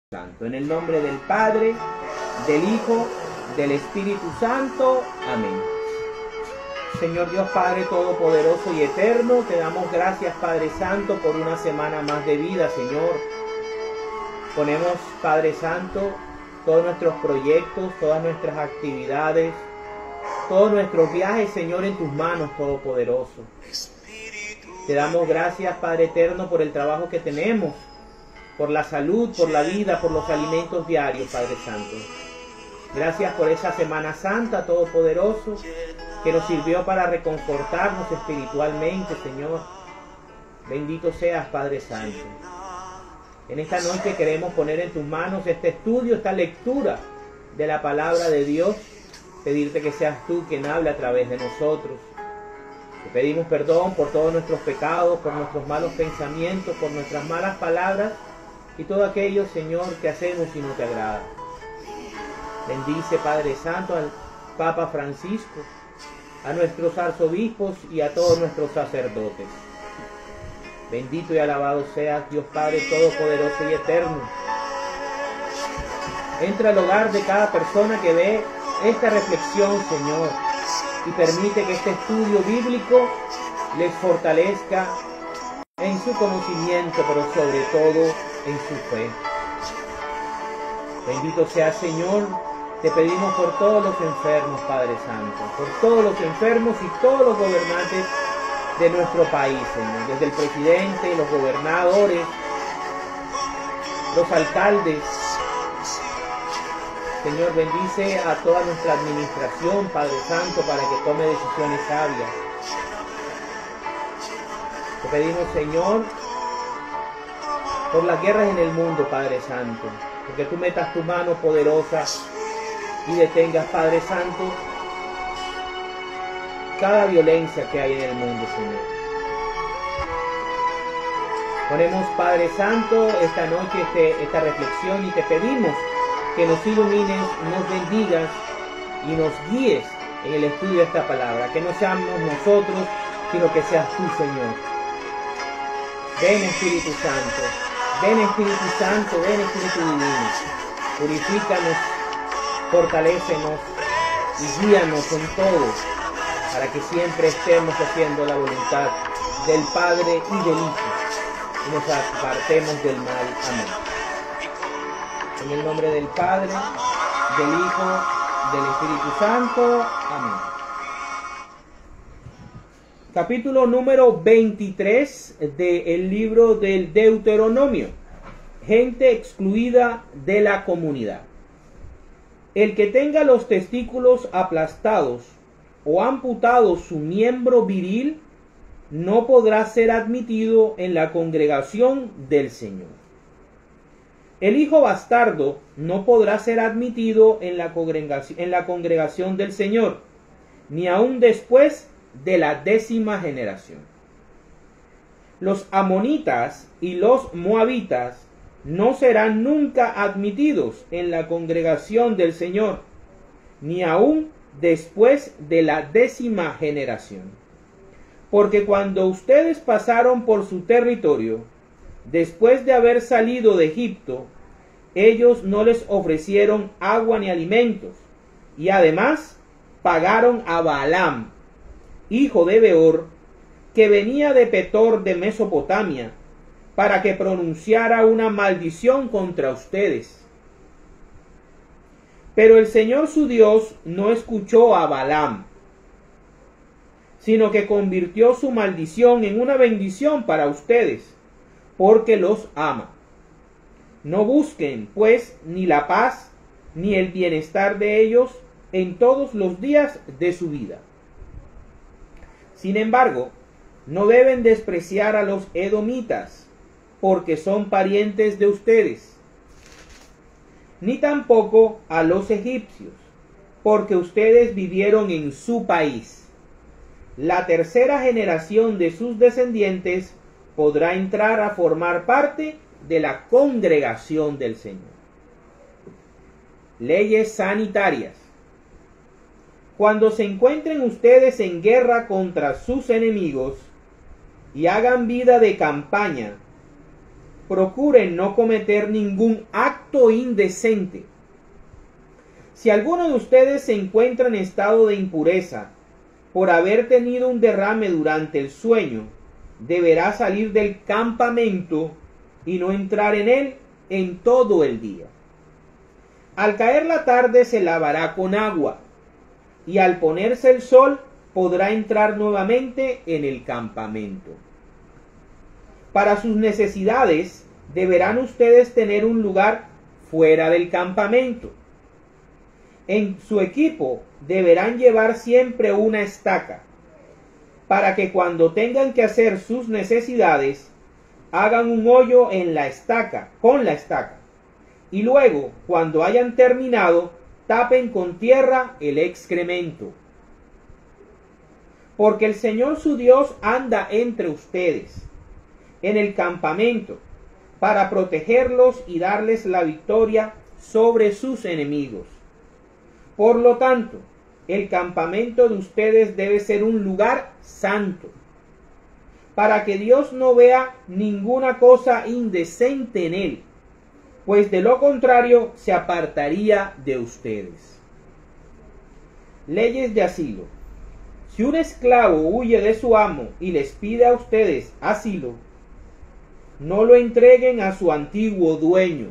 Santo. En el nombre del Padre, del Hijo, del Espíritu Santo. Amén. Señor Dios Padre Todopoderoso y Eterno, te damos gracias, Padre Santo, por una semana más de vida, Señor. Ponemos, Padre Santo, todos nuestros proyectos, todas nuestras actividades, todos nuestros viajes, Señor, en tus manos, Todopoderoso. Te damos gracias, Padre Eterno, por el trabajo que tenemos, por la salud, por la vida, por los alimentos diarios, Padre Santo. Gracias por esa Semana Santa, Todopoderoso, que nos sirvió para reconfortarnos espiritualmente, Señor. Bendito seas, Padre Santo. En esta noche queremos poner en tus manos este estudio, esta lectura de la palabra de Dios. Pedirte que seas tú quien hable a través de nosotros. Te pedimos perdón por todos nuestros pecados, por nuestros malos pensamientos, por nuestras malas palabras y todo aquello, Señor, que hacemos y no te agrada. Bendice, Padre Santo, al Papa Francisco, a nuestros arzobispos y a todos nuestros sacerdotes. Bendito y alabado seas, Dios Padre Todopoderoso y Eterno. Entra al hogar de cada persona que ve esta reflexión, Señor, y permite que este estudio bíblico les fortalezca en su conocimiento, pero sobre todo en su fe. Bendito sea, Señor. Te pedimos por todos los enfermos, Padre Santo, por todos los enfermos y todos los gobernantes de nuestro país, Señor, desde el presidente, los gobernadores, los alcaldes. Señor, bendice a toda nuestra administración, Padre Santo, para que tome decisiones sabias. Te pedimos, Señor, por las guerras en el mundo, Padre Santo, porque tú metas tu mano poderosa y detengas, Padre Santo, cada violencia que hay en el mundo, Señor. Ponemos, Padre Santo, esta noche esta reflexión y te pedimos que nos ilumines, nos bendigas y nos guíes en el estudio de esta palabra. Que no seamos nosotros, sino que seas tú, Señor. Ven, Espíritu Santo. Ven, Espíritu Santo. Ven, Espíritu Divino. Purifícanos, fortalécenos y guíanos en todo, para que siempre estemos haciendo la voluntad del Padre y del Hijo y nos apartemos del mal. Amén. En el nombre del Padre, del Hijo, del Espíritu Santo. Amén. Capítulo número 23 del libro del Deuteronomio. Gente excluida de la comunidad. El que tenga los testículos aplastados o amputado su miembro viril no podrá ser admitido en la congregación del Señor. El hijo bastardo no podrá ser admitido en la congregación del Señor, ni aun después de la 10ª generación. Los amonitas y los moabitas no serán nunca admitidos en la congregación del Señor, ni aun después de la 10ª generación. Porque cuando ustedes pasaron por su territorio, después de haber salido de Egipto, ellos no les ofrecieron agua ni alimentos, y además pagaron a Balaam, hijo de Beor, que venía de Petor de Mesopotamia, para que pronunciara una maldición contra ustedes. Pero el Señor su Dios no escuchó a Balaam, sino que convirtió su maldición en una bendición para ustedes, porque los ama. No busquen, pues, ni la paz, ni el bienestar de ellos en todos los días de su vida. Sin embargo, no deben despreciar a los edomitas, porque son parientes de ustedes, ni tampoco a los egipcios, porque ustedes vivieron en su país. La 3ª generación de sus descendientes podrá entrar a formar parte de la congregación del Señor. Leyes sanitarias. Cuando se encuentren ustedes en guerra contra sus enemigos y hagan vida de campaña, procuren no cometer ningún acto acto indecente. Si alguno de ustedes se encuentra en estado de impureza por haber tenido un derrame durante el sueño, deberá salir del campamento y no entrar en él en todo el día. Al caer la tarde se lavará con agua, y al ponerse el sol podrá entrar nuevamente en el campamento. Para sus necesidades deberán ustedes tener un lugar fuera del campamento. En su equipo deberán llevar siempre una estaca, para que cuando tengan que hacer sus necesidades, hagan un hoyo en la estaca, con la estaca, y luego, cuando hayan terminado, tapen con tierra el excremento. Porque el Señor su Dios anda entre ustedes, en el campamento, para protegerlos y darles la victoria sobre sus enemigos. Por lo tanto, el campamento de ustedes debe ser un lugar santo, para que Dios no vea ninguna cosa indecente en él, pues de lo contrario se apartaría de ustedes. Leyes de asilo. Si un esclavo huye de su amo y les pide a ustedes asilo, no lo entreguen a su antiguo dueño.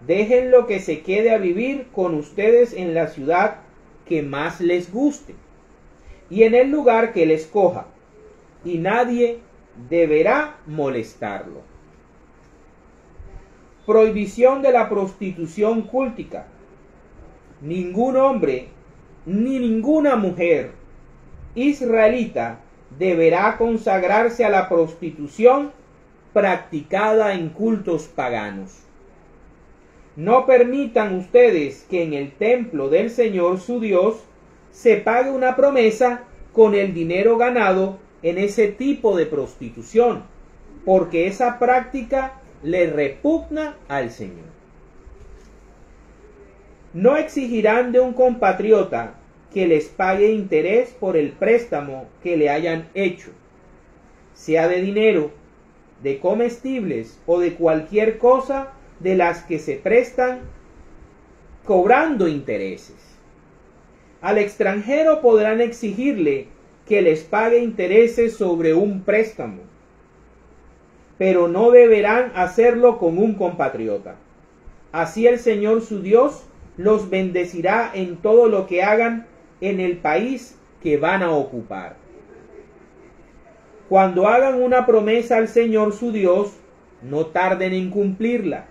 Déjenlo que se quede a vivir con ustedes en la ciudad que más les guste y en el lugar que él escoja, y nadie deberá molestarlo. Prohibición de la prostitución cúltica. Ningún hombre ni ninguna mujer israelita deberá consagrarse a la prostitución practicada en cultos paganos. No permitan ustedes que en el templo del Señor su Dios se pague una promesa con el dinero ganado en ese tipo de prostitución, porque esa práctica le repugna al Señor. No exigirán de un compatriota que les pague interés por el préstamo que le hayan hecho, sea de dinero, de comestibles o de cualquier cosa de las que se prestan cobrando intereses. Al extranjero podrán exigirle que les pague intereses sobre un préstamo, pero no deberán hacerlo con un compatriota. Así el Señor su Dios los bendecirá en todo lo que hagan en el país que van a ocupar. Cuando hagan una promesa al Señor su Dios, no tarden en cumplirla,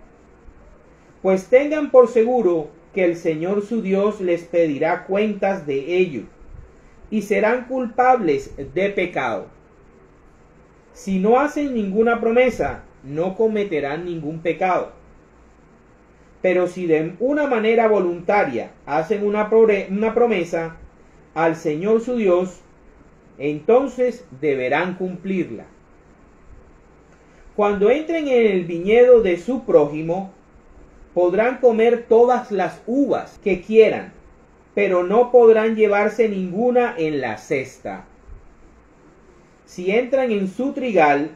pues tengan por seguro que el Señor su Dios les pedirá cuentas de ello, y serán culpables de pecado. Si no hacen ninguna promesa, no cometerán ningún pecado. Pero si de una manera voluntaria hacen una promesa al Señor su Dios, entonces deberán cumplirla. Cuando entren en el viñedo de su prójimo, podrán comer todas las uvas que quieran, pero no podrán llevarse ninguna en la cesta. Si entran en su trigal,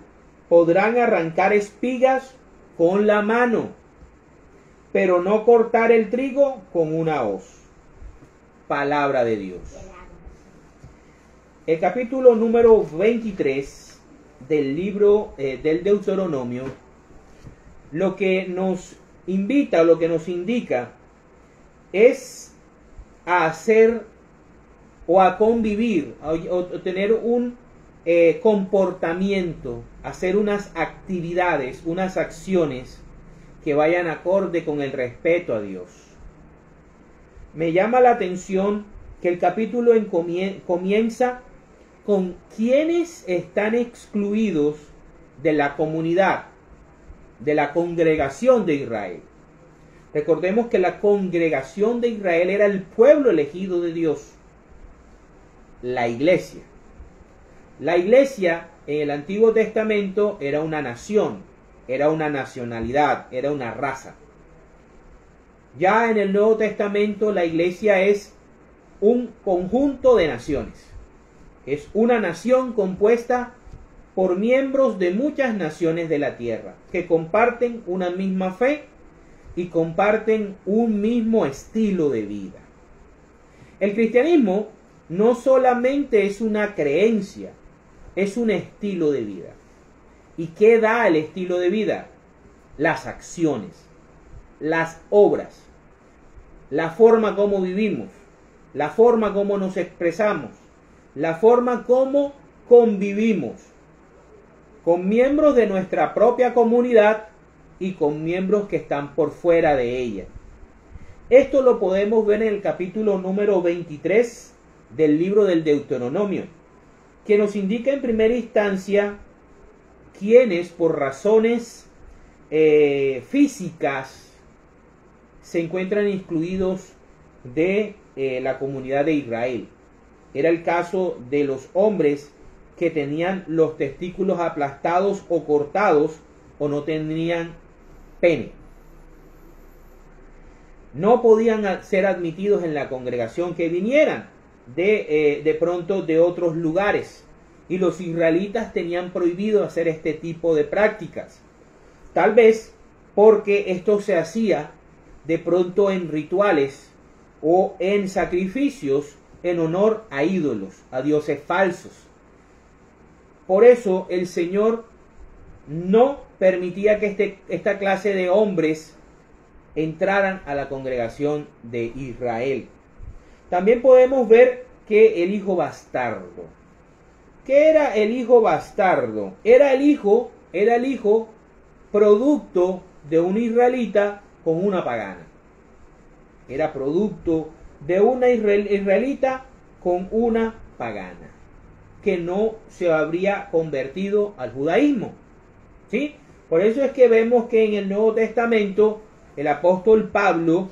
podrán arrancar espigas con la mano, pero no cortar el trigo con una hoz. Palabra de Dios. El capítulo número 23 del libro del Deuteronomio, lo que nos invita, lo que nos indica, es a hacer o a convivir, o tener un comportamiento, hacer unas actividades, unas acciones que vayan acorde con el respeto a Dios. Me llama la atención que el capítulo comienza con quienes están excluidos de la comunidad, de la congregación de Israel. Recordemos que la congregación de Israel era el pueblo elegido de Dios, la iglesia. La iglesia en el Antiguo Testamento era una nación, era una nacionalidad, era una raza. Ya en el Nuevo Testamento la iglesia es un conjunto de naciones. Es una nación compuesta por miembros de muchas naciones de la tierra, que comparten una misma fe y comparten un mismo estilo de vida. El cristianismo no solamente es una creencia, es un estilo de vida. ¿Y qué da el estilo de vida? Las acciones, las obras, la forma como vivimos, la forma como nos expresamos, la forma como convivimos con miembros de nuestra propia comunidad y con miembros que están por fuera de ella. Esto lo podemos ver en el capítulo número 23 del libro del Deuteronomio, que nos indica en primera instancia quienes por razones físicas se encuentran excluidos de la comunidad de Israel. Era el caso de los hombres que tenían los testículos aplastados o cortados o no tenían pene. No podían ser admitidos en la congregación, que vinieran de pronto de otros lugares. Y los israelitas tenían prohibido hacer este tipo de prácticas. Tal vez porque esto se hacía de pronto en rituales o en sacrificios en honor a ídolos, a dioses falsos. Por eso el Señor no permitía que esta clase de hombres entraran a la congregación de Israel. También podemos ver que el hijo bastardo. ¿Qué era el hijo bastardo? Era el hijo producto de un israelita con una pagana. Era producto de una israelita con una pagana, que no se habría convertido al judaísmo. ¿Sí? Por eso es que vemos que en el Nuevo Testamento el apóstol Pablo,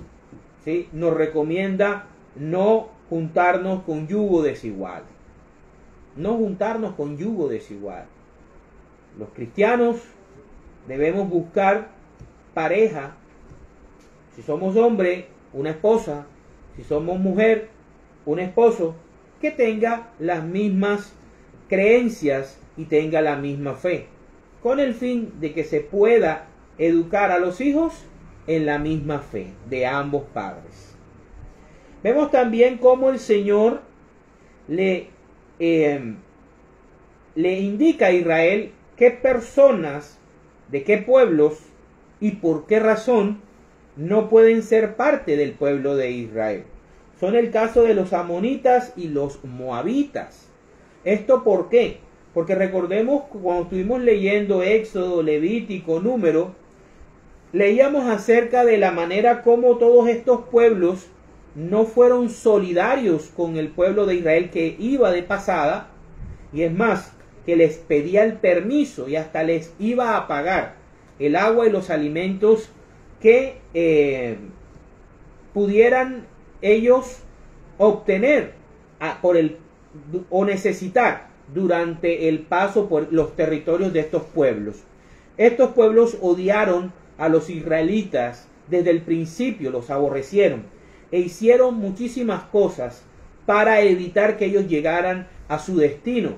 ¿sí?, nos recomienda no juntarnos con yugo desigual. No juntarnos con yugo desigual. Los cristianos debemos buscar pareja. Si somos hombre, una esposa. Si somos mujer, un esposo que tenga las mismas creencias y tenga la misma fe, con el fin de que se pueda educar a los hijos en la misma fe de ambos padres. Vemos también cómo el Señor le indica a Israel qué personas, de qué pueblos y por qué razón no pueden ser parte del pueblo de Israel. Son el caso de los amonitas y los moabitas. ¿Esto por qué? Porque recordemos cuando estuvimos leyendo Éxodo, Levítico, Número, leíamos acerca de la manera como todos estos pueblos no fueron solidarios con el pueblo de Israel que iba de pasada, y es más, que les pedía el permiso y hasta les iba a pagar el agua y los alimentos que pudieran ellos obtener o necesitar durante el paso por los territorios de estos pueblos. Estos pueblos odiaron a los israelitas desde el principio, los aborrecieron e hicieron muchísimas cosas para evitar que ellos llegaran a su destino.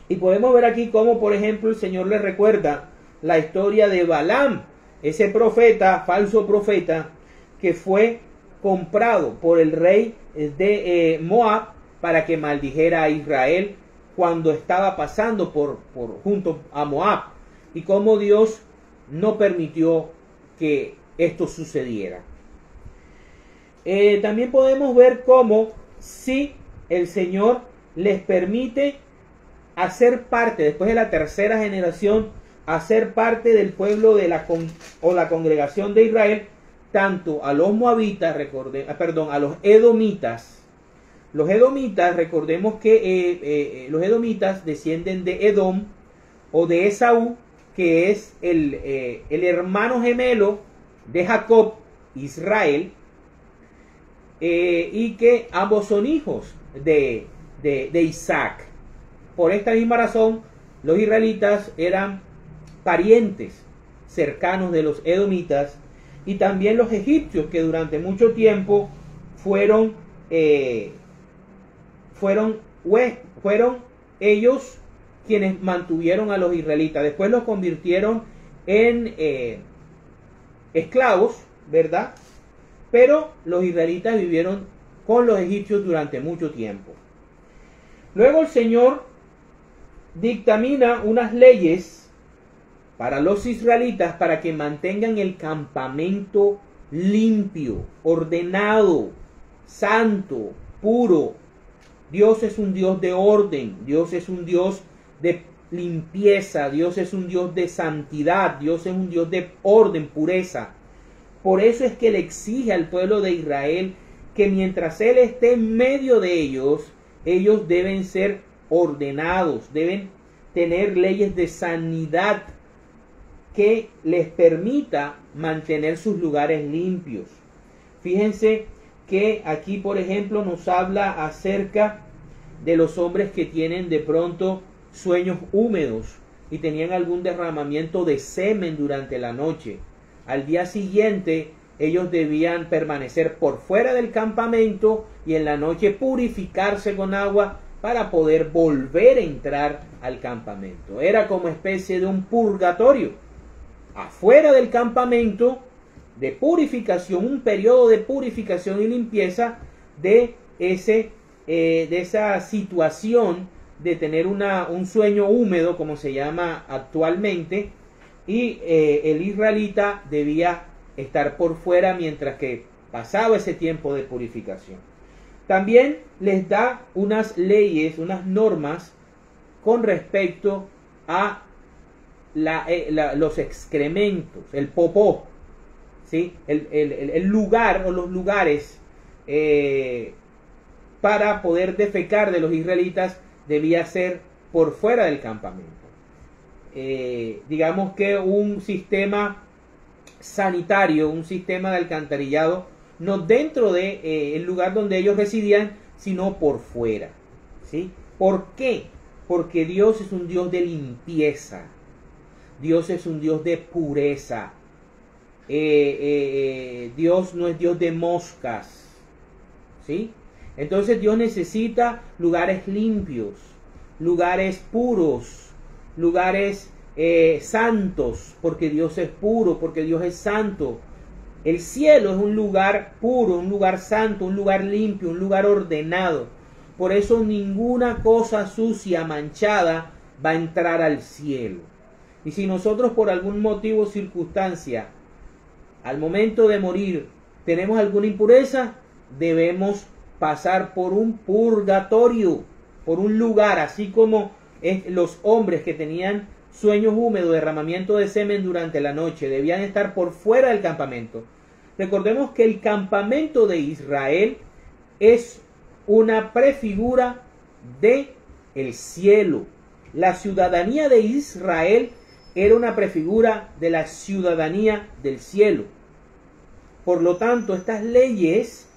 Y podemos ver aquí cómo, por ejemplo, el Señor les recuerda la historia de Balaam, ese profeta, falso profeta, que fue comprado por el rey de Moab para que maldijera a Israel cuando estaba pasando junto a Moab, y cómo Dios no permitió que esto sucediera. También podemos ver cómo si el Señor les permite hacer parte, después de la tercera generación, hacer parte del pueblo de la congregación de Israel, tanto a los moabitas, a los edomitas. Los edomitas, recordemos que los edomitas descienden de Edom o de Esaú, que es el hermano gemelo de Jacob, Israel, y que ambos son hijos de Isaac. Por esta misma razón, los israelitas eran parientes cercanos de los edomitas, y también los egipcios, que durante mucho tiempo fueron ellos quienes mantuvieron a los israelitas. Después los convirtieron en esclavos, ¿verdad? Pero los israelitas vivieron con los egipcios durante mucho tiempo. Luego el Señor dictamina unas leyes para los israelitas para que mantengan el campamento limpio, ordenado, santo, puro. Dios es un Dios de orden, Dios es un Dios de limpieza, Dios es un Dios de santidad, Dios es un Dios de orden, pureza. Por eso es que le exige al pueblo de Israel que mientras Él esté en medio de ellos, ellos deben ser ordenados, deben tener leyes de sanidad que les permita mantener sus lugares limpios. Fíjense que aquí, por ejemplo, nos habla acerca de los hombres que tienen de pronto sueños húmedos y tenían algún derramamiento de semen durante la noche. Al día siguiente ellos debían permanecer por fuera del campamento y en la noche purificarse con agua para poder volver a entrar al campamento. Era como especie de un purgatorio. Afuera del campamento de purificación, un periodo de purificación y limpieza de esa situación de tener un sueño húmedo, como se llama actualmente, y el israelita debía estar por fuera mientras que pasaba ese tiempo de purificación. También les da unas leyes, unas normas con respecto a los excrementos, el popó, ¿sí? el lugar o los lugares para poder defecar de los israelitas debía ser por fuera del campamento. Digamos que un sistema sanitario, un sistema de alcantarillado, no dentro de el lugar donde ellos residían, sino por fuera, ¿sí? ¿Por qué? Porque Dios es un Dios de limpieza, Dios es un Dios de pureza, Dios no es Dios de moscas, ¿sí? Entonces Dios necesita lugares limpios, lugares puros, lugares santos, porque Dios es puro, porque Dios es santo. El cielo es un lugar puro, un lugar santo, un lugar limpio, un lugar ordenado. Por eso ninguna cosa sucia, manchada, va a entrar al cielo. Y si nosotros por algún motivo o circunstancia, al momento de morir, tenemos alguna impureza, debemos pasar por un purgatorio, por un lugar, así como los hombres que tenían sueños húmedos, derramamiento de semen durante la noche, debían estar por fuera del campamento. Recordemos que el campamento de Israel es una prefigura de el cielo. La ciudadanía de Israel era una prefigura de la ciudadanía del cielo. Por lo tanto, estas leyes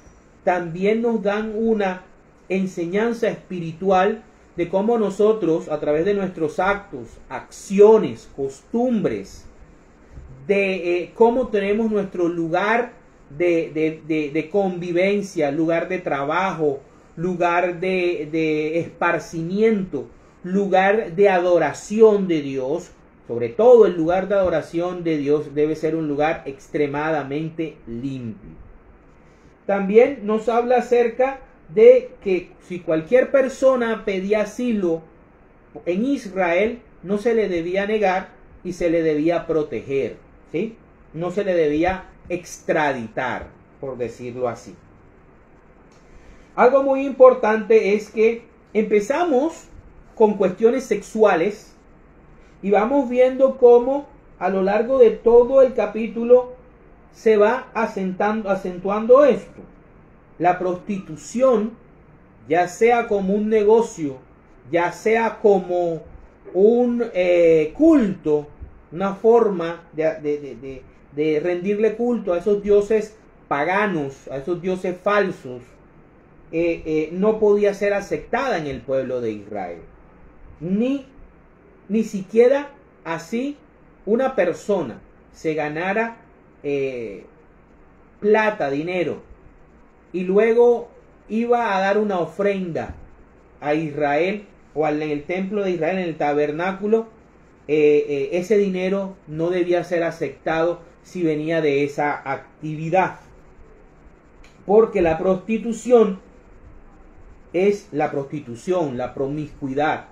también nos dan una enseñanza espiritual de cómo nosotros, a través de nuestros actos, acciones, costumbres, de cómo tenemos nuestro lugar de convivencia, lugar de trabajo, lugar de esparcimiento, lugar de adoración de Dios. Sobre todo el lugar de adoración de Dios debe ser un lugar extremadamente limpio. También nos habla acerca de que si cualquier persona pedía asilo en Israel, no se le debía negar y se le debía proteger, ¿sí? No se le debía extraditar, por decirlo así. Algo muy importante es que empezamos con cuestiones sexuales y vamos viendo cómo a lo largo de todo el capítulo se va acentuando esto. La prostitución, ya sea como un negocio, ya sea como un culto, una forma de rendirle culto a esos dioses paganos, a esos dioses falsos, no podía ser aceptada en el pueblo de Israel. Ni siquiera así una persona se ganara plata, dinero, y luego iba a dar una ofrenda a Israel, o en el templo de Israel, en el tabernáculo, ese dinero no debía ser aceptado si venía de esa actividad. Porque la prostitución es la prostitución, la promiscuidad,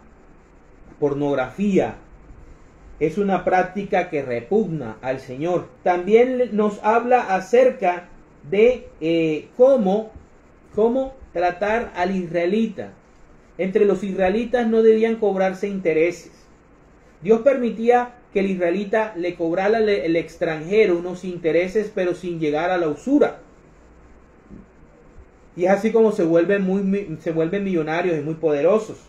pornografía. Es una práctica que repugna al Señor. También nos habla acerca de cómo tratar al israelita. Entre los israelitas no debían cobrarse intereses. Dios permitía que el israelita le cobrara el extranjero unos intereses, pero sin llegar a la usura. Y es así como se vuelven millonarios y muy poderosos.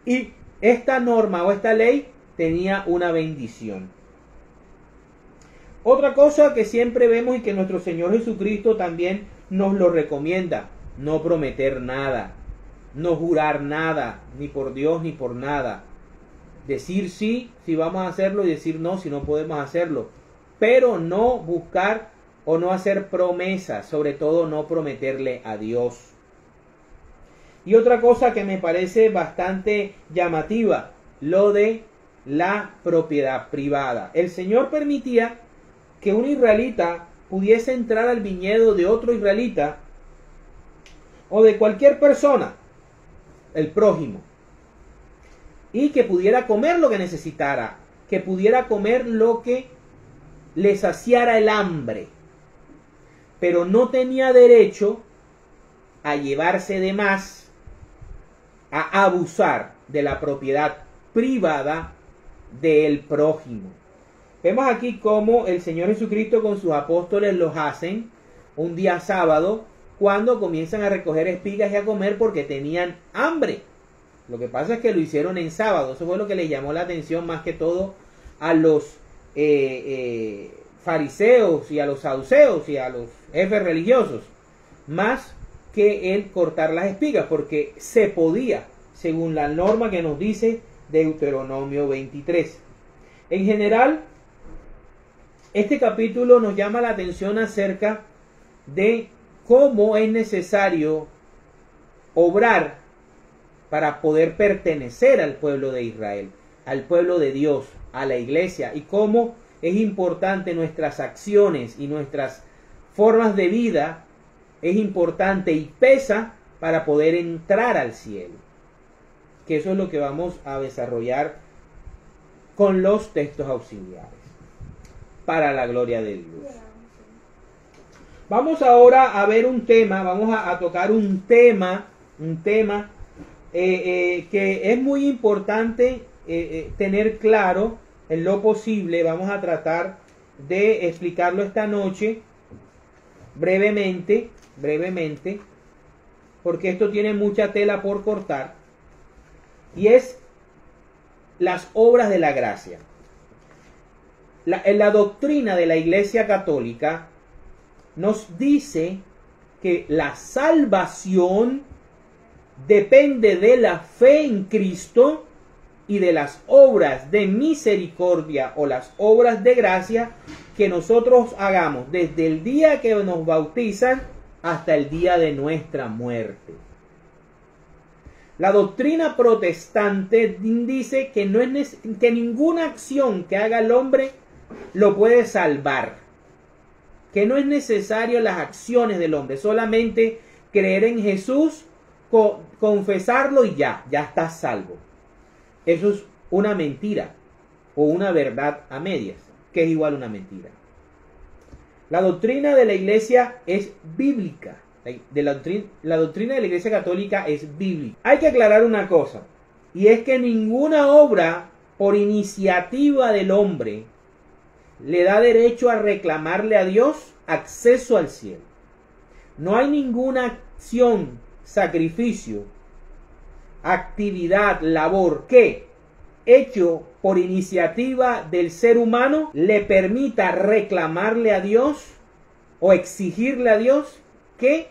Y esta norma o esta ley tenía una bendición. Otra cosa que siempre vemos y que nuestro Señor Jesucristo también nos lo recomienda: no prometer nada, no jurar nada, ni por Dios ni por nada. Decir sí si vamos a hacerlo y decir no si no podemos hacerlo. Pero no buscar o no hacer promesas, sobre todo no prometerle a Dios. Y otra cosa que me parece bastante llamativa, lo de la propiedad privada. El Señor permitía que un israelita pudiese entrar al viñedo de otro israelita o de cualquier persona, el prójimo, y que pudiera comer lo que necesitara, que pudiera comer lo que le saciara el hambre, pero no tenía derecho a llevarse de más, a abusar de la propiedad privada del prójimo. Vemos aquí cómo el Señor Jesucristo con sus apóstoles los hacen un día sábado, cuando comienzan a recoger espigas y a comer porque tenían hambre. Lo que pasa es que lo hicieron en sábado. Eso fue lo que les llamó la atención más que todo a los fariseos y a los saduceos y a los jefes religiosos, más que el cortar las espigas, porque se podía, según la norma que nos dice Deuteronomio 23. En general, este capítulo nos llama la atención acerca de cómo es necesario obrar para poder pertenecer al pueblo de Israel, al pueblo de Dios, a la iglesia, y cómo es importante nuestras acciones y nuestras formas de vida, es importante y pesa para poder entrar al cielo. Que eso es lo que vamos a desarrollar con los textos auxiliares, para la gloria de Dios. Vamos ahora a ver un tema, vamos a tocar un tema que es muy importante tener claro en lo posible. Vamos a tratar de explicarlo esta noche brevemente, porque esto tiene mucha tela por cortar, y es las obras de la gracia. En la doctrina de la Iglesia Católica nos dice que la salvación depende de la fe en Cristo y de las obras de misericordia o las obras de gracia que nosotros hagamos desde el día que nos bautizan hasta el día de nuestra muerte. La doctrina protestante dice que que ninguna acción que haga el hombre lo puede salvar, que no es necesario las acciones del hombre, solamente creer en Jesús, confesarlo y ya estás salvo. Eso es una mentira o una verdad a medias, que es igual a una mentira. La doctrina de la iglesia es bíblica. La doctrina de la Iglesia Católica es bíblica. Hay que aclarar una cosa, y es que ninguna obra por iniciativa del hombre le da derecho a reclamarle a Dios acceso al cielo. No hay ninguna acción, sacrificio, actividad, labor que, hecho por iniciativa del ser humano, le permita reclamarle a Dios o exigirle a Dios que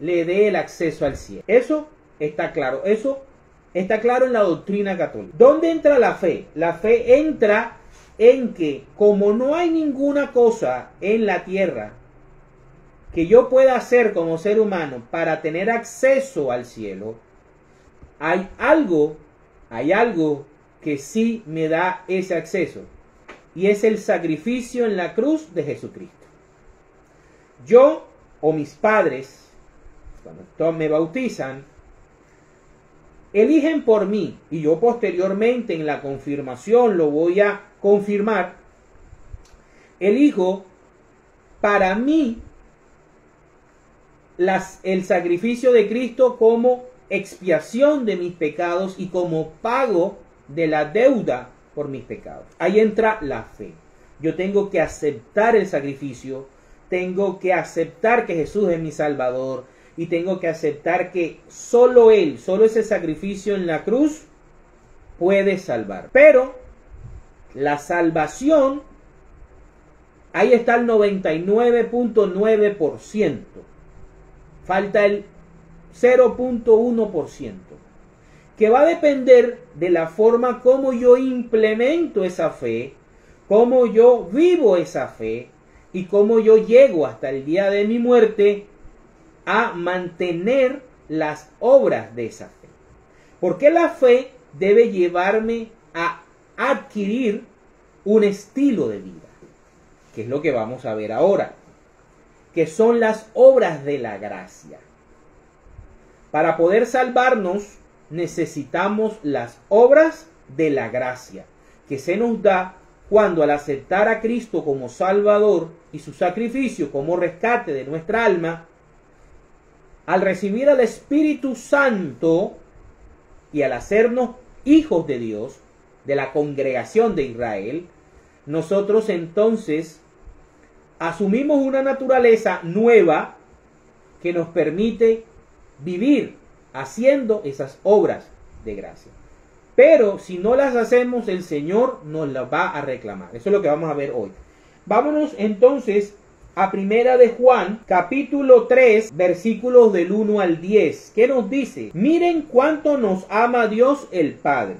le dé el acceso al cielo. Eso está claro. Eso está claro en la doctrina católica. ¿Dónde entra la fe? La fe entra en que, como no hay ninguna cosa en la tierra que yo pueda hacer como ser humano para tener acceso al cielo, hay algo que sí me da ese acceso, y es el sacrificio en la cruz de Jesucristo. Yo o mis padres, cuando me bautizan, eligen por mí, y yo posteriormente en la confirmación lo voy a confirmar, elijo para mí el sacrificio de Cristo como expiación de mis pecados y como pago de la deuda por mis pecados. Ahí entra la fe. Yo tengo que aceptar el sacrificio, tengo que aceptar que Jesús es mi Salvador y tengo que aceptar que solo Él, solo ese sacrificio en la cruz puede salvar. Pero la salvación, ahí está el 99.9%. Falta el 0.1%, que va a depender de la forma como yo implemento esa fe, cómo yo vivo esa fe y cómo yo llego hasta el día de mi muerte a mantener las obras de esa fe. Porque la fe debe llevarme a adquirir un estilo de vida, que es lo que vamos a ver ahora, que son las obras de la gracia. Para poder salvarnos necesitamos las obras de la gracia, que se nos da cuando al aceptar a Cristo como Salvador y su sacrificio como rescate de nuestra alma, al recibir al Espíritu Santo y al hacernos hijos de Dios, de la congregación de Israel, nosotros entonces asumimos una naturaleza nueva que nos permite vivir haciendo esas obras de gracia. Pero si no las hacemos, el Señor nos las va a reclamar. Eso es lo que vamos a ver hoy. Vámonos entonces a Primera de Juan, capítulo 3, versículos del 1 al 10. ¿Qué nos dice? Miren cuánto nos ama Dios el Padre,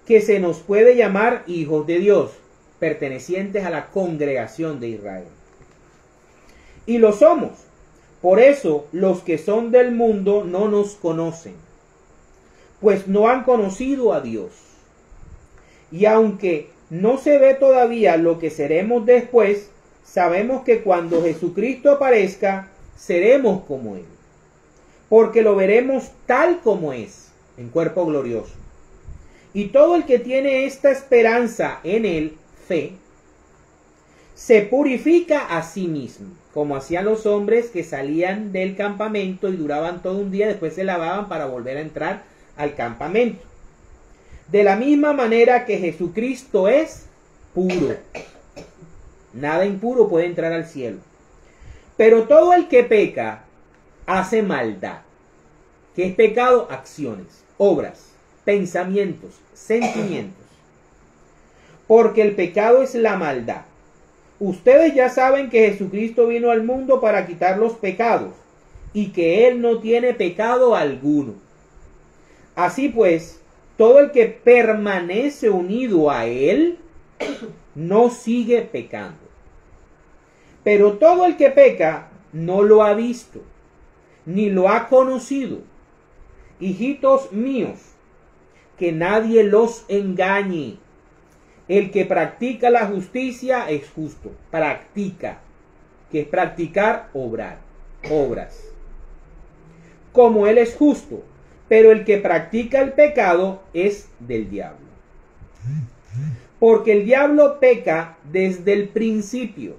que se nos puede llamar hijos de Dios, pertenecientes a la congregación de Israel. Y lo somos. Por eso los que son del mundo no nos conocen, pues no han conocido a Dios. Y aunque no se ve todavía lo que seremos después, sabemos que cuando Jesucristo aparezca, seremos como Él, porque lo veremos tal como es, en cuerpo glorioso. Y todo el que tiene esta esperanza en Él, fe, se purifica a sí mismo, como hacían los hombres que salían del campamento y duraban todo un día, después se lavaban para volver a entrar al campamento. De la misma manera que Jesucristo es puro. Nada impuro puede entrar al cielo. Pero todo el que peca hace maldad. ¿Qué es pecado? Acciones, obras, pensamientos, sentimientos. Porque el pecado es la maldad. Ustedes ya saben que Jesucristo vino al mundo para quitar los pecados y que Él no tiene pecado alguno. Así pues, todo el que permanece unido a Él no sigue pecando. Pero todo el que peca no lo ha visto, ni lo ha conocido. Hijitos míos, que nadie los engañe. El que practica la justicia es justo. Practica, que es practicar, obrar, obras. Como Él es justo, pero el que practica el pecado es del diablo. Porque el diablo peca desde el principio.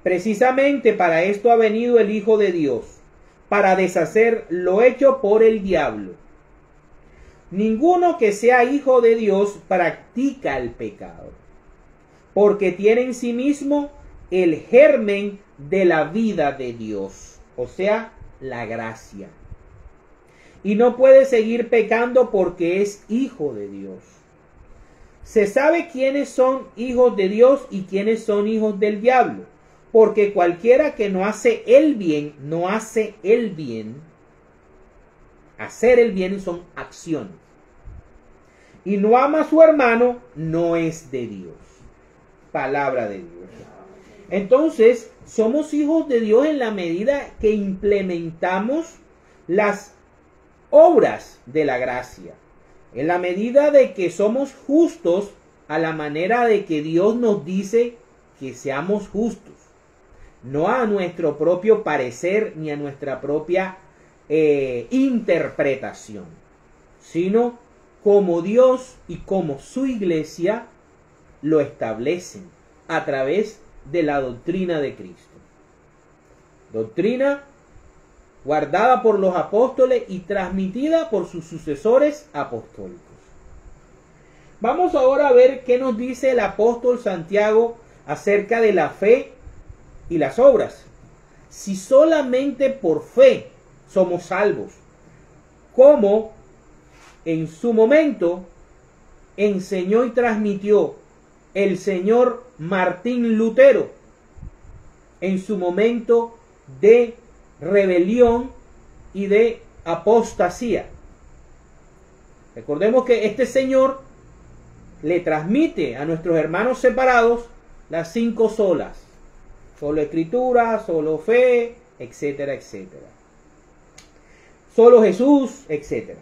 Precisamente para esto ha venido el Hijo de Dios, para deshacer lo hecho por el diablo. Ninguno que sea hijo de Dios practica el pecado, porque tiene en sí mismo el germen de la vida de Dios, o sea, la gracia. Y no puede seguir pecando porque es hijo de Dios. Se sabe quiénes son hijos de Dios y quiénes son hijos del diablo, porque cualquiera que no hace el bien, no hace el bien. Hacer el bien son acciones. Y no ama a su hermano, no es de Dios. Palabra de Dios. Entonces, somos hijos de Dios en la medida que implementamos las obras de la gracia, en la medida de que somos justos a la manera de que Dios nos dice que seamos justos, no a nuestro propio parecer ni a nuestra propia interpretación, sino como Dios y como su iglesia lo establecen a través de la doctrina de Cristo. Doctrina guardada por los apóstoles y transmitida por sus sucesores apostólicos. Vamos ahora a ver qué nos dice el apóstol Santiago acerca de la fe y las obras. Si solamente por fe somos salvos, como en su momento enseñó y transmitió el señor Martín Lutero en su momento de rebelión y de apostasía. Recordemos que este señor le transmite a nuestros hermanos separados las 5 solas: solo escritura, solo fe, etcétera, etcétera. Solo Jesús, etcétera.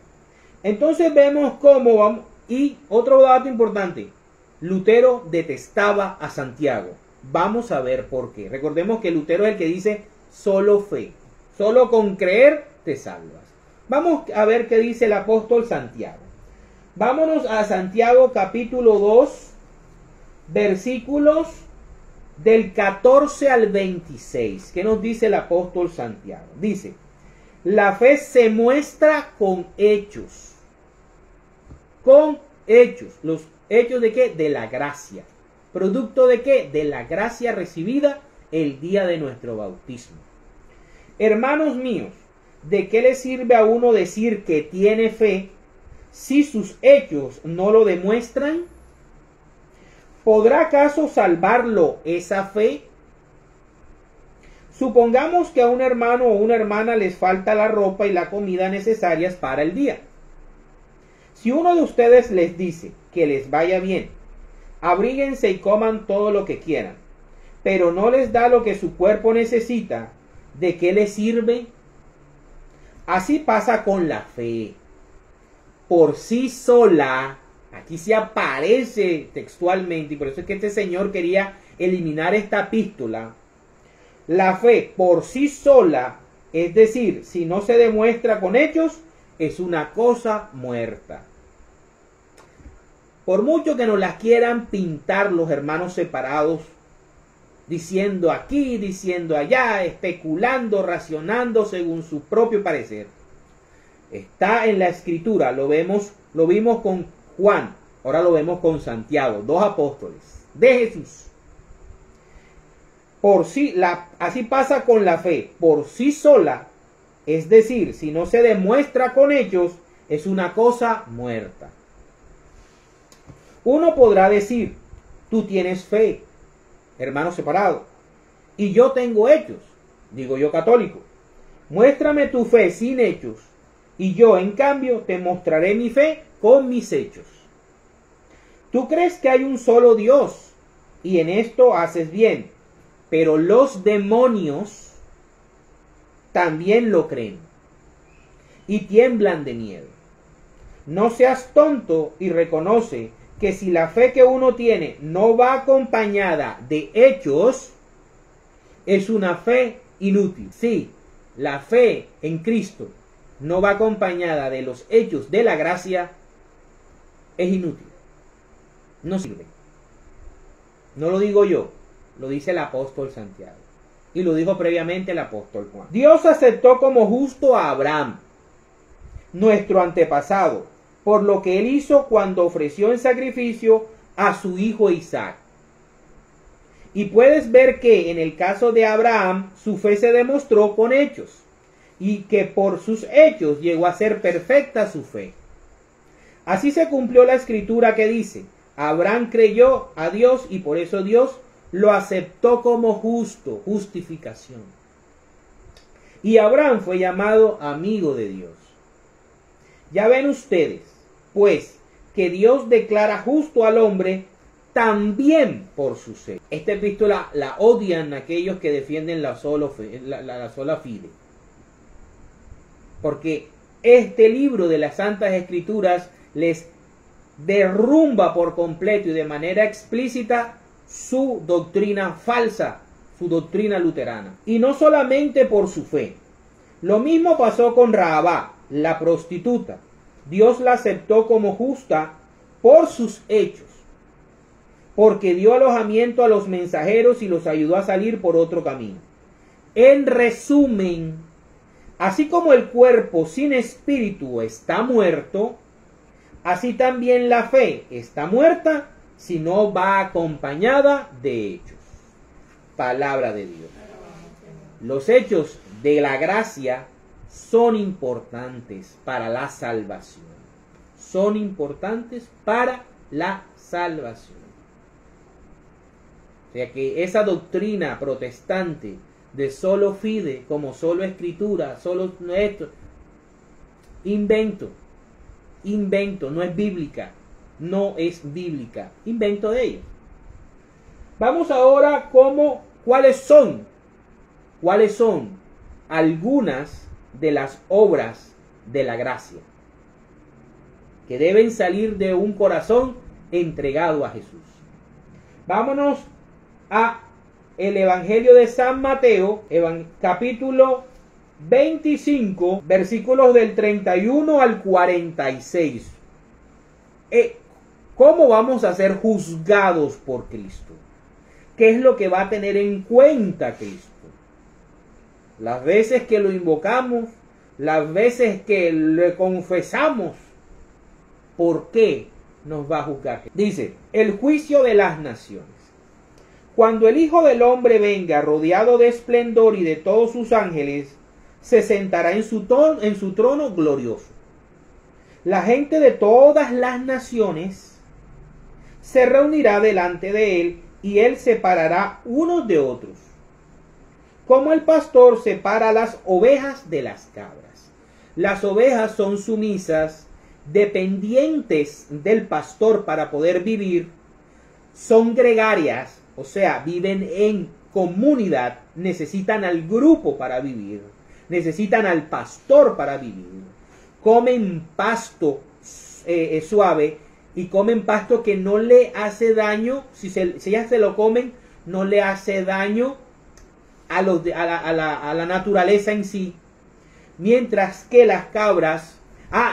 Entonces vemos cómo vamos. Y otro dato importante: Lutero detestaba a Santiago. Vamos a ver por qué. Recordemos que Lutero es el que dice solo fe. Solo con creer te salvas. Vamos a ver qué dice el apóstol Santiago. Vámonos a Santiago capítulo 2, versículos del 14 al 26. ¿Qué nos dice el apóstol Santiago? Dice: la fe se muestra con hechos. Con hechos. ¿Los hechos de qué? De la gracia. ¿Producto de qué? De la gracia recibida el día de nuestro bautismo. Hermanos míos, ¿de qué le sirve a uno decir que tiene fe si sus hechos no lo demuestran? ¿Podrá acaso salvarlo esa fe? Supongamos que a un hermano o una hermana les falta la ropa y la comida necesarias para el día. Si uno de ustedes les dice que les vaya bien, abríguense y coman todo lo que quieran, pero no les da lo que su cuerpo necesita, ¿de qué les sirve? Así pasa con la fe. Por sí sola, aquí se aparece textualmente, y por eso es que este señor quería eliminar esta epístola. La fe por sí sola, es decir, si no se demuestra con hechos, es una cosa muerta. Por mucho que nos las quieran pintar los hermanos separados, diciendo aquí, diciendo allá, especulando, racionando según su propio parecer, está en la escritura. Lo vimos con Juan, ahora lo vemos con Santiago, 2 apóstoles de Jesús. Así pasa con la fe, por sí sola, es decir, si no se demuestra con hechos, es una cosa muerta. Uno podrá decir: tú tienes fe, hermano separado, y yo tengo hechos, digo yo católico. Muéstrame tu fe sin hechos, y yo en cambio te mostraré mi fe con mis hechos. Tú crees que hay un solo Dios, y en esto haces bien, pero los demonios también lo creen y tiemblan de miedo. No seas tonto y reconoce que si la fe que uno tiene no va acompañada de hechos, es una fe inútil. Sí, la fe en Cristo no va acompañada de los hechos de la gracia, es inútil. No sirve. No lo digo yo, lo dice el apóstol Santiago. Y lo dijo previamente el apóstol Juan. Dios aceptó como justo a Abraham, nuestro antepasado, por lo que él hizo cuando ofreció en sacrificio a su hijo Isaac. Y puedes ver que en el caso de Abraham, su fe se demostró con hechos, y que por sus hechos llegó a ser perfecta su fe. Así se cumplió la escritura que dice: Abraham creyó a Dios y por eso Dios lo aceptó como justo, justificación. Y Abraham fue llamado amigo de Dios. Ya ven ustedes, pues, que Dios declara justo al hombre también por su fe. Esta epístola la odian aquellos que defienden la sola fide. Porque este libro de las Santas Escrituras les derrumba por completo y de manera explícita su doctrina falsa, su doctrina luterana. Y no solamente por su fe. Lo mismo pasó con Rahabá, la prostituta. Dios la aceptó como justa por sus hechos, porque dio alojamiento a los mensajeros y los ayudó a salir por otro camino. En resumen, así como el cuerpo sin espíritu está muerto, así también la fe está muerta si no va acompañada de hechos. Palabra de Dios. Los hechos de la gracia son importantes para la salvación. Son importantes para la salvación. O sea que esa doctrina protestante de solo fide, como solo escritura, solo esto, invento, no es bíblica, invento de ellos. Vamos ahora cuáles son algunas de las obras de la gracia que deben salir de un corazón entregado a Jesús. Vámonos a el Evangelio de San Mateo, capítulo 25, versículos del 31 al 46. ¿Cómo vamos a ser juzgados por Cristo? ¿Qué es lo que va a tener en cuenta Cristo? Las veces que lo invocamos, las veces que le confesamos, ¿por qué nos va a juzgar? Dice, el juicio de las naciones. Cuando el Hijo del Hombre venga rodeado de esplendor y de todos sus ángeles, se sentará en su trono glorioso. La gente de todas las naciones se reunirá delante de él y él separará unos de otros, como el pastor separa las ovejas de las cabras. Las ovejas son sumisas, dependientes del pastor para poder vivir, son gregarias, o sea, viven en comunidad, necesitan al grupo para vivir, necesitan al pastor para vivir, comen pasto suave y comen pasto que no le hace daño, si ellas se lo comen, no le hace daño a la naturaleza en sí, mientras que las cabras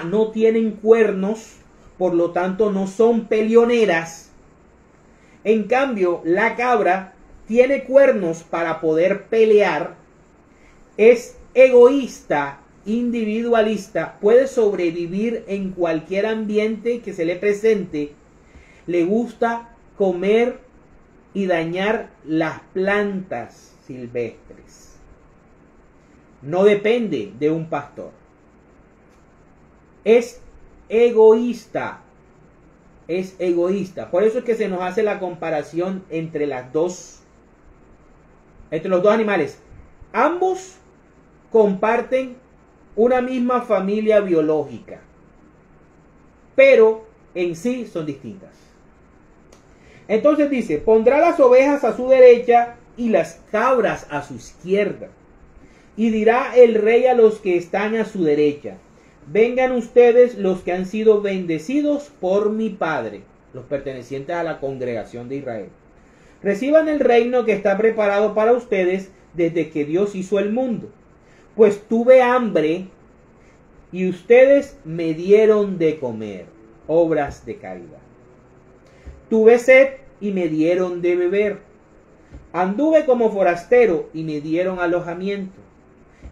no tienen cuernos, por lo tanto no son peleoneras. En cambio, la cabra tiene cuernos para poder pelear, es egoísta, individualista, puede sobrevivir en cualquier ambiente que se le presente, le gusta comer y dañar las plantas silvestres. No depende de un pastor. Es egoísta. Es egoísta. Por eso es que se nos hace la comparación entre los dos animales. Ambos comparten una misma familia biológica, pero en sí son distintas. Entonces dice, pondrá las ovejas a su derecha y las cabras a su izquierda. Y dirá el rey a los que están a su derecha, vengan ustedes los que han sido bendecidos por mi Padre, los pertenecientes a la congregación de Israel. Reciban el reino que está preparado para ustedes desde que Dios hizo el mundo. Pues tuve hambre y ustedes me dieron de comer, obras de caridad. Tuve sed y me dieron de beber. Anduve como forastero y me dieron alojamiento.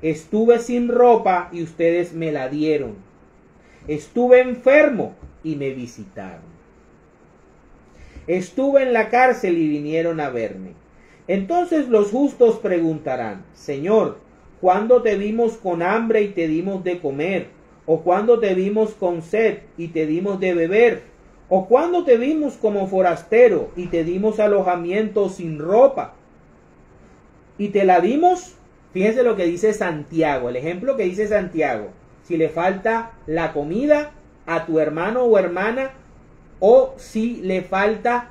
Estuve sin ropa y ustedes me la dieron. Estuve enfermo y me visitaron. Estuve en la cárcel y vinieron a verme. Entonces los justos preguntarán, Señor, ¿cuándo te vimos con hambre y te dimos de comer? ¿O cuándo te vimos con sed y te dimos de beber? ¿O cuándo te vimos como forastero y te dimos alojamiento sin ropa? ¿Y te la dimos? Fíjense lo que dice Santiago, el ejemplo que dice Santiago. Si le falta la comida a tu hermano o hermana, o si le falta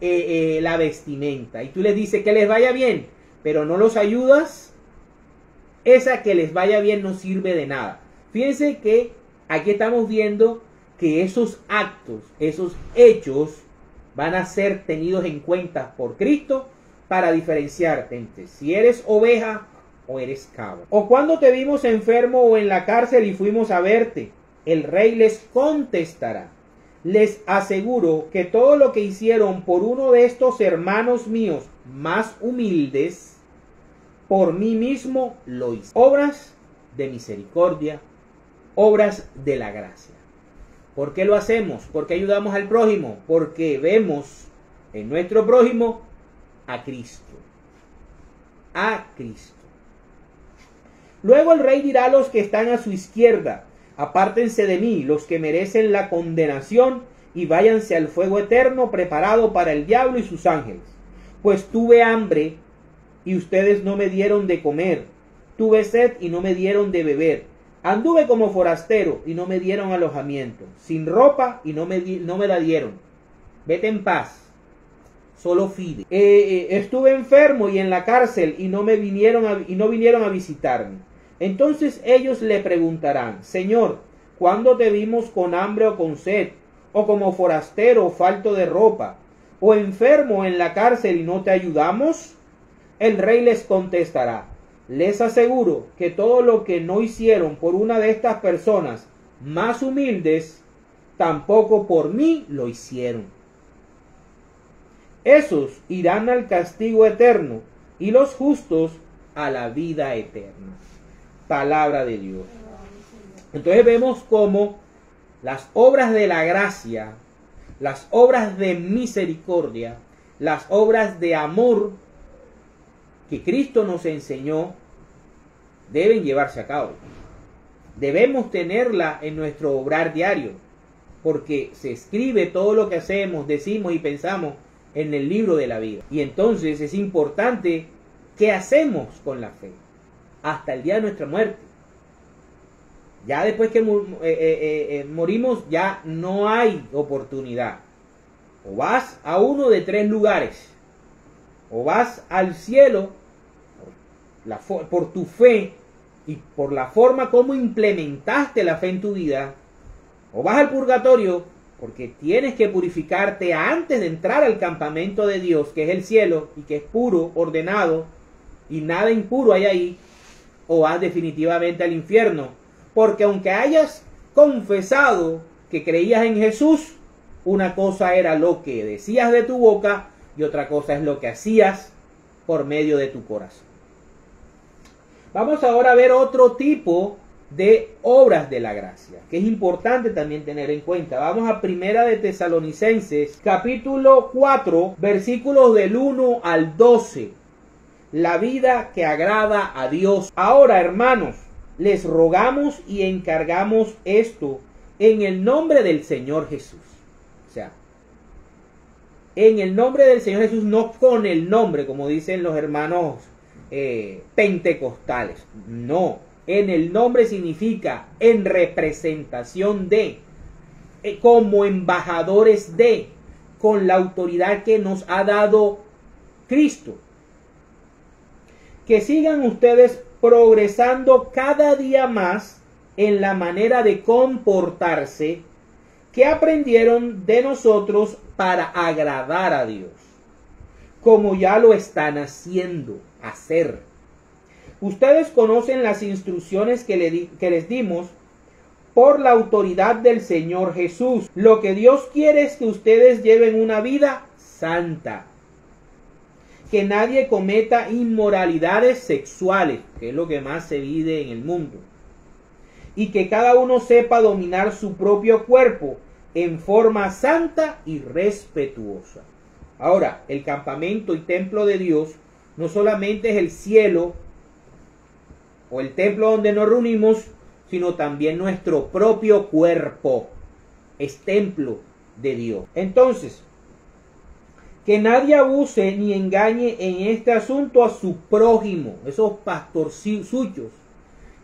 la vestimenta, y tú les dices que les vaya bien, pero no los ayudas, esa que les vaya bien no sirve de nada. Fíjense que aquí estamos viendo que esos actos, esos hechos van a ser tenidos en cuenta por Cristo para diferenciarte entre si eres oveja o eres cabra. O cuando te vimos enfermo o en la cárcel y fuimos a verte, el rey les contestará: les aseguro que todo lo que hicieron por uno de estos hermanos míos más humildes, por mí mismo lo hice. Obras de misericordia, obras de la gracia. ¿Por qué lo hacemos? ¿Por qué ayudamos al prójimo? Porque vemos en nuestro prójimo a Cristo. A Cristo. Luego el rey dirá a los que están a su izquierda: apártense de mí los que merecen la condenación y váyanse al fuego eterno preparado para el diablo y sus ángeles. Pues tuve hambre y ustedes no me dieron de comer. Tuve sed y no me dieron de beber. Anduve como forastero y no me dieron alojamiento. Sin ropa y no me la dieron. Vete en paz. Solo fide. Estuve enfermo y en la cárcel y no vinieron a visitarme. Entonces ellos le preguntarán: Señor, ¿cuándo te vimos con hambre o con sed, o como forastero o falto de ropa, o enfermo en la cárcel y no te ayudamos? El rey les contestará: les aseguro que todo lo que no hicieron por una de estas personas más humildes, tampoco por mí lo hicieron. Esos irán al castigo eterno y los justos a la vida eterna. Palabra de Dios. Entonces vemos cómo las obras de la gracia, las obras de misericordia, las obras de amor que Cristo nos enseñó deben llevarse a cabo. Debemos tenerla en nuestro obrar diario, porque se escribe todo lo que hacemos, decimos y pensamos en el libro de la vida. Y entonces es importante qué hacemos con la fe hasta el día de nuestra muerte. Ya después que morimos ya no hay oportunidad. O vas a uno de tres lugares: o vas al cielo por tu fe y por la forma como implementaste la fe en tu vida, o vas al purgatorio porque tienes que purificarte antes de entrar al campamento de Dios, que es el cielo y que es puro, ordenado y nada impuro hay ahí, o vas definitivamente al infierno, porque aunque hayas confesado que creías en Jesús, una cosa era lo que decías de tu boca y otra cosa es lo que hacías por medio de tu corazón. Vamos ahora a ver otro tipo de obras de la gracia, que es importante también tener en cuenta. Vamos a Primera de Tesalonicenses, capítulo 4, versículos del 1 al 12. La vida que agrada a Dios. Ahora, hermanos, les rogamos y encargamos esto en el nombre del Señor Jesús. O sea, en el nombre del Señor Jesús, no con el nombre, como dicen los hermanos pentecostales. No, en el nombre significa en representación de, como embajadores de, con la autoridad que nos ha dado Cristo. Que sigan ustedes progresando cada día más en la manera de comportarse que aprendieron de nosotros para agradar a Dios, como ya lo están haciendo. Ustedes conocen las instrucciones que les dimos por la autoridad del Señor Jesús. Lo que Dios quiere es que ustedes lleven una vida santa, que nadie cometa inmoralidades sexuales, que es lo que más se vive en el mundo, y que cada uno sepa dominar su propio cuerpo en forma santa y respetuosa. Ahora, el campamento y templo de Dios no solamente es el cielo o el templo donde nos reunimos, sino también nuestro propio cuerpo es templo de Dios. Entonces, que nadie abuse ni engañe en este asunto a su prójimo. Esos pastorcillos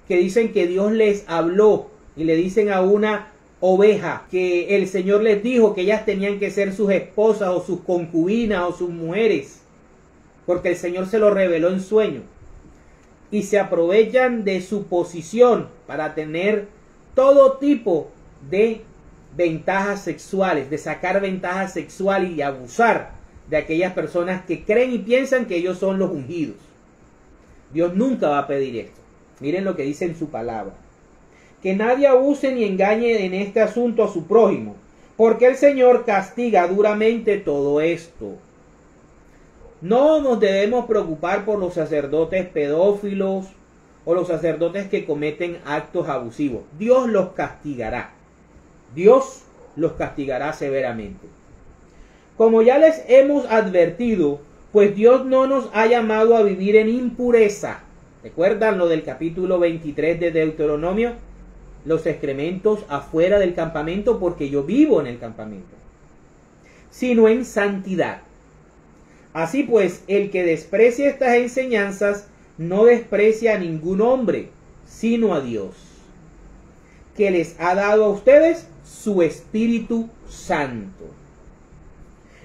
que dicen que Dios les habló y le dicen a una oveja que el Señor les dijo que ellas tenían que ser sus esposas o sus concubinas o sus mujeres, porque el Señor se lo reveló en sueño, y se aprovechan de su posición para tener todo tipo de ventajas sexuales, de sacar ventajas sexuales y abusar de aquellas personas que creen y piensan que ellos son los ungidos. Dios nunca va a pedir esto. Miren lo que dice en su palabra. Que nadie abuse ni engañe en este asunto a su prójimo, porque el Señor castiga duramente todo esto. No nos debemos preocupar por los sacerdotes pedófilos o los sacerdotes que cometen actos abusivos. Dios los castigará. Dios los castigará severamente. Como ya les hemos advertido, pues Dios no nos ha llamado a vivir en impureza. ¿Recuerdan lo del capítulo 23 de Deuteronomio? Los excrementos afuera del campamento, porque yo vivo en el campamento. Sino en santidad. Así pues, el que desprecia estas enseñanzas no desprecia a ningún hombre, sino a Dios, que les ha dado a ustedes su Espíritu Santo.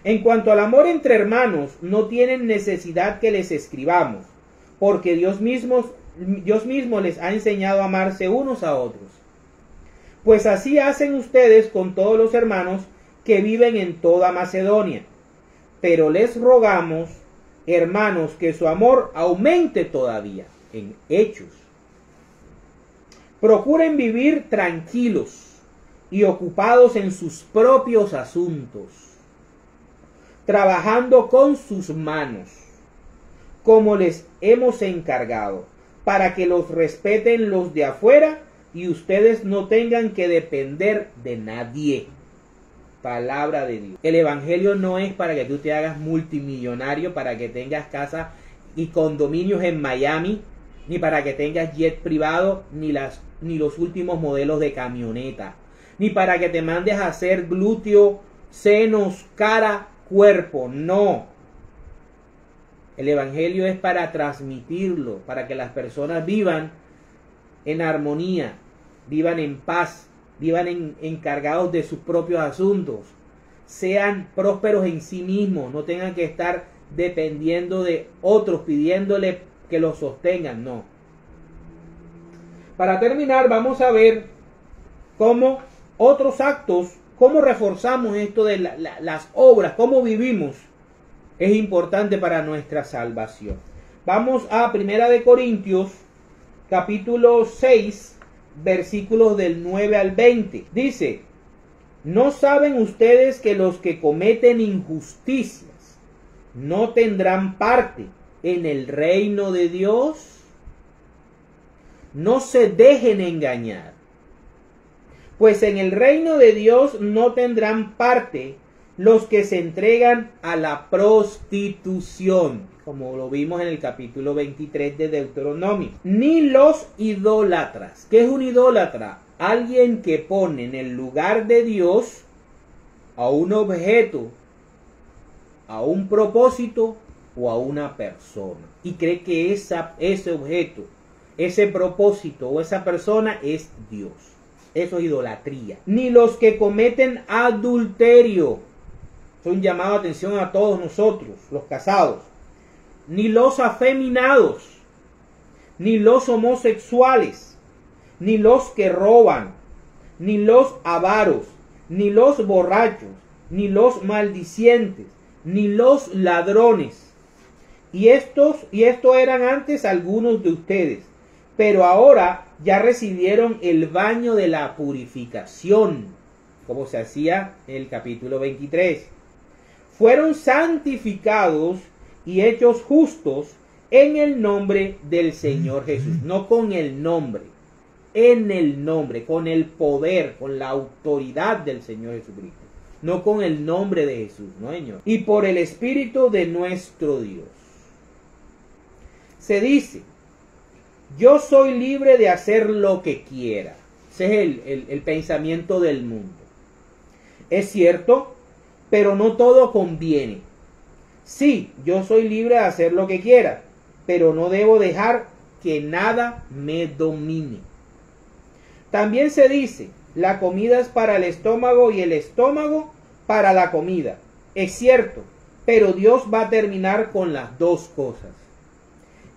En cuanto al amor entre hermanos, no tienen necesidad que les escribamos, porque Dios mismo les ha enseñado a amarse unos a otros. Pues así hacen ustedes con todos los hermanos que viven en toda Macedonia. Pero les rogamos, hermanos, que su amor aumente todavía en hechos. Procuren vivir tranquilos y ocupados en sus propios asuntos, trabajando con sus manos, como les hemos encargado, para que los respeten los de afuera y ustedes no tengan que depender de nadie. Palabra de Dios. El evangelio no es para que tú te hagas multimillonario, para que tengas casa y condominios en Miami, ni para que tengas jet privado, ni los últimos modelos de camioneta, ni para que te mandes a hacer glúteo, senos, cara, cuerpo. No. El evangelio es para transmitirlo, para que las personas vivan en armonía, vivan en paz, vivan encargados de sus propios asuntos, sean prósperos en sí mismos, no tengan que estar dependiendo de otros, pidiéndole que los sostengan, no. Para terminar, vamos a ver cómo otros actos, cómo reforzamos esto de las obras, cómo vivimos, es importante para nuestra salvación. Vamos a 1 Corintios, capítulo 6, versículos del 9 al 20. Dice: ¿no saben ustedes que los que cometen injusticias no tendrán parte en el reino de Dios? No se dejen engañar, pues en el reino de Dios no tendrán parte los que se entregan a la prostitución, como lo vimos en el capítulo 23 de Deuteronomio, ni los idólatras. ¿Qué es un idólatra? Alguien que pone en el lugar de Dios a un objeto, a un propósito o a una persona, y cree que ese objeto, ese propósito o esa persona es Dios. Eso es idolatría. Ni los que cometen adulterio. Es un llamado de atención a todos nosotros, los casados. Ni los afeminados, ni los homosexuales, ni los que roban, ni los avaros, ni los borrachos, ni los maldicientes, ni los ladrones. Y esto eran antes algunos de ustedes, pero ahora ya recibieron el baño de la purificación, como se hacía en el capítulo 23. Fueron santificados y hechos justos en el nombre del Señor Jesús. No con el nombre, en el nombre, con el poder, con la autoridad del Señor Jesucristo. No con el nombre de Jesús, no, Señor. Y por el Espíritu de nuestro Dios. Se dice: yo soy libre de hacer lo que quiera. Ese es el pensamiento del mundo. Es cierto, pero no todo conviene. Sí, yo soy libre de hacer lo que quiera, pero no debo dejar que nada me domine. También se dice: la comida es para el estómago y el estómago para la comida. Es cierto, pero Dios va a terminar con las dos cosas.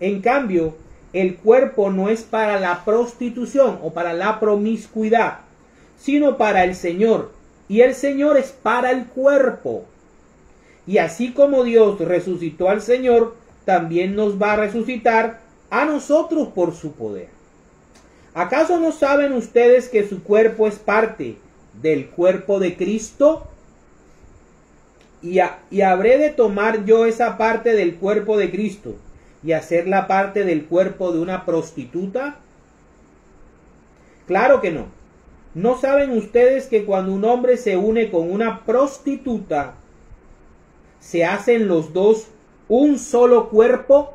En cambio, el cuerpo no es para la prostitución o para la promiscuidad, sino para el Señor. Y el Señor es para el cuerpo. Y así como Dios resucitó al Señor, también nos va a resucitar a nosotros por su poder. ¿Acaso no saben ustedes que su cuerpo es parte del cuerpo de Cristo? ¿Y habré de tomar yo esa parte del cuerpo de Cristo y hacerla parte del cuerpo de una prostituta? Claro que no. ¿No saben ustedes que cuando un hombre se une con una prostituta, se hacen los dos un solo cuerpo?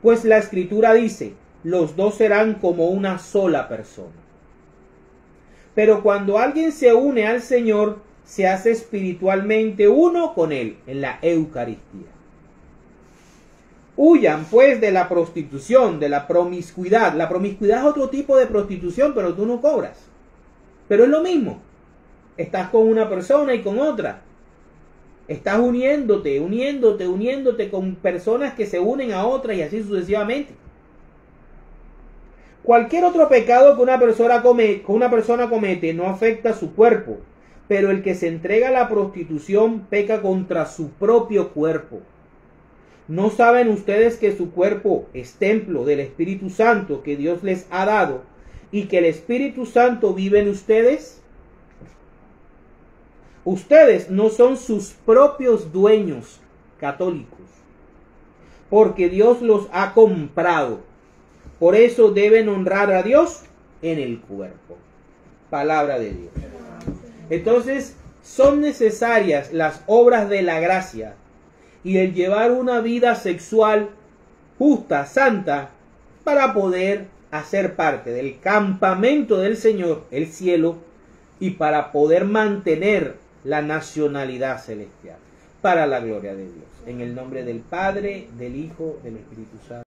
Pues la Escritura dice, los dos serán como una sola persona. Pero cuando alguien se une al Señor, se hace espiritualmente uno con Él en la Eucaristía. Huyan pues de la prostitución, de la promiscuidad. La promiscuidad es otro tipo de prostitución, pero tú no cobras. Pero es lo mismo. Estás con una persona y con otra. Estás uniéndote con personas que se unen a otras y así sucesivamente. Cualquier otro pecado que una persona comete no afecta a su cuerpo, pero el que se entrega a la prostitución peca contra su propio cuerpo. ¿No saben ustedes que su cuerpo es templo del Espíritu Santo que Dios les ha dado y que el Espíritu Santo vive en ustedes? Ustedes no son sus propios dueños católicos, porque Dios los ha comprado. Por eso deben honrar a Dios en el cuerpo. Palabra de Dios. Entonces, son necesarias las obras de la gracia y el llevar una vida sexual justa, santa, para poder hacer parte del campamento del Señor, el cielo, y para poder mantener la nacionalidad celestial, para la gloria de Dios. En el nombre del Padre, del Hijo, del Espíritu Santo.